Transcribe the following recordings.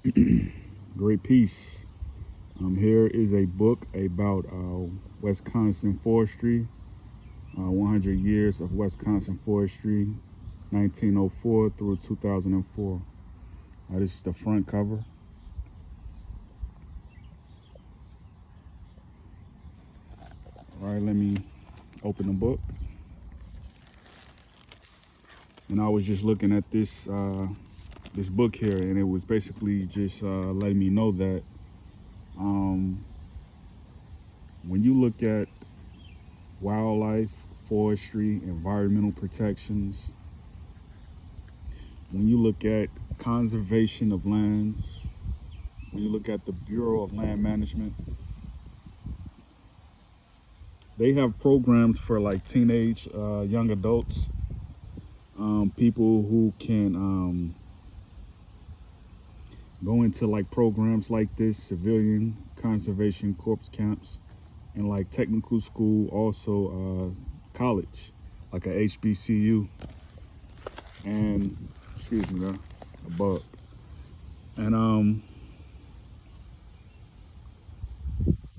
Great peace. Here is a book about Wisconsin forestry, 100 years of Wisconsin forestry, 1904 through 2004. This is the front cover. All right, let me open the book. And I was just looking at this book here, and it was basically just letting me know that when you look at wildlife, forestry, environmental protections, when you look at conservation of lands, when you look at the Bureau of Land Management, they have programs for like teenage, young adults, people who can go into like programs like this, civilian conservation corps camps, and like technical school, also college, like a HBCU, and excuse me, a bug. And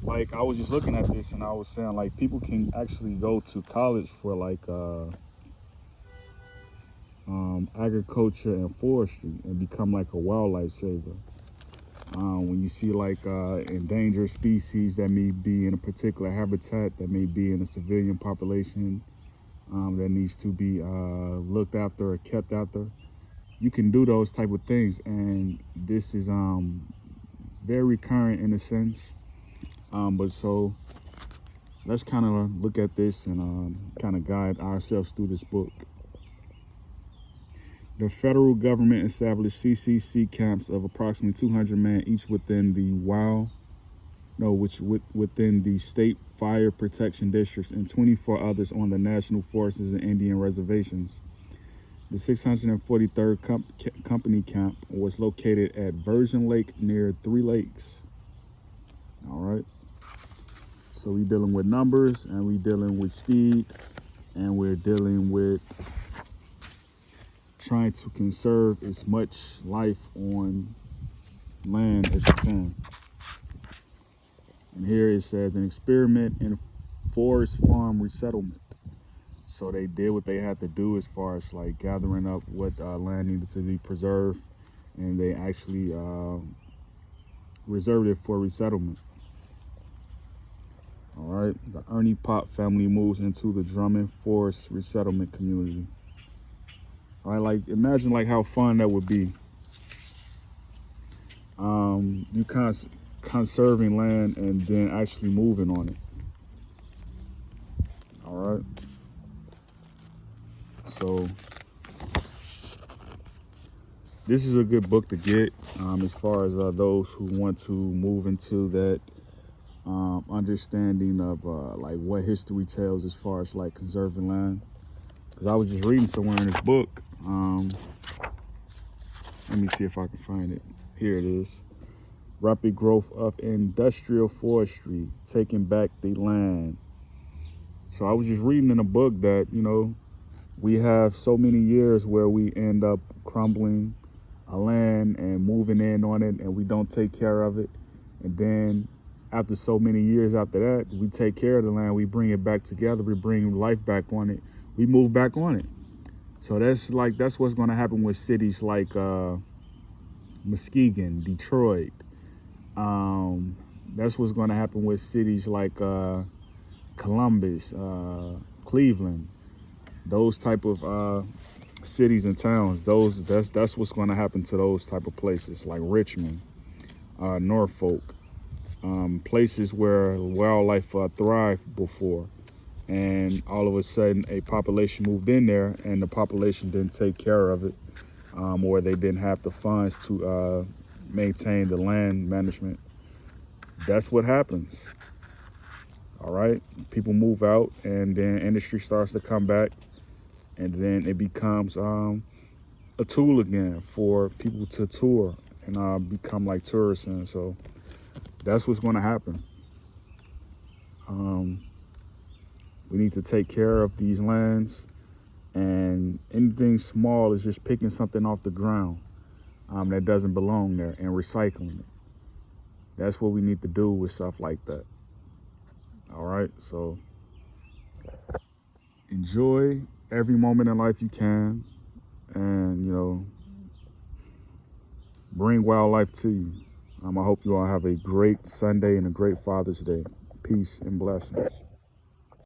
like I was just looking at this, and I was saying like people can actually go to college for like agriculture and forestry and become like a wildlife saver. When you see like endangered species that may be in a particular habitat, that may be in a civilian population, that needs to be looked after or kept after, you can do those type of things. And this is very current in a sense. But so let's kind of look at this and kind of guide ourselves through this book. The federal government established CCC camps of approximately 200 men each within the within the state fire protection districts, and 24 others on the national forests and Indian reservations. The 643rd Company Camp was located at Virgin Lake near Three Lakes. All right. So we're dealing with numbers, and we're dealing with speed, and we're dealing with trying to conserve as much life on land as you can. And here it says an experiment in forest farm resettlement. So they did what they had to do as far as like gathering up what land needed to be preserved, and they actually reserved it for resettlement. All right, the Ernie Pop family moves into the Drummond Forest Resettlement Community. All right, like imagine like how fun that would be. You conserving land and then actually moving on it. All right. So this is a good book to get as far as those who want to move into that understanding of like what history tells as far as like conserving land. Because I was just reading somewhere in this book. Let me see if I can find it. Here it is. Rapid growth of industrial forestry, taking back the land. So I was just reading in a book that, you know, we have so many years where we end up crumbling a land and moving in on it, and we don't take care of it. And then after so many years after that, we take care of the land, we bring it back together, we bring life back on it, we move back on it. So that's what's going to happen with cities like Muskegon, Detroit. That's what's going to happen with cities like Columbus, Cleveland, those type of cities and towns. That's what's going to happen to those type of places like Richmond, Norfolk, places where wildlife thrived before, and all of a sudden a population moved in there, and the population didn't take care of it, or they didn't have the funds to maintain the land management. That's what happens. All right, people move out, and then industry starts to come back, and then it becomes a tool again for people to tour and become like tourists. And so that's what's going to happen. We need to take care of these lands, and anything small is just picking something off the ground. that doesn't belong there and recycling it. That's what we need to do with stuff like that. All right, so enjoy every moment in life you can, and bring wildlife to you. I hope you all have a great Sunday and a great Father's Day. Peace and blessings.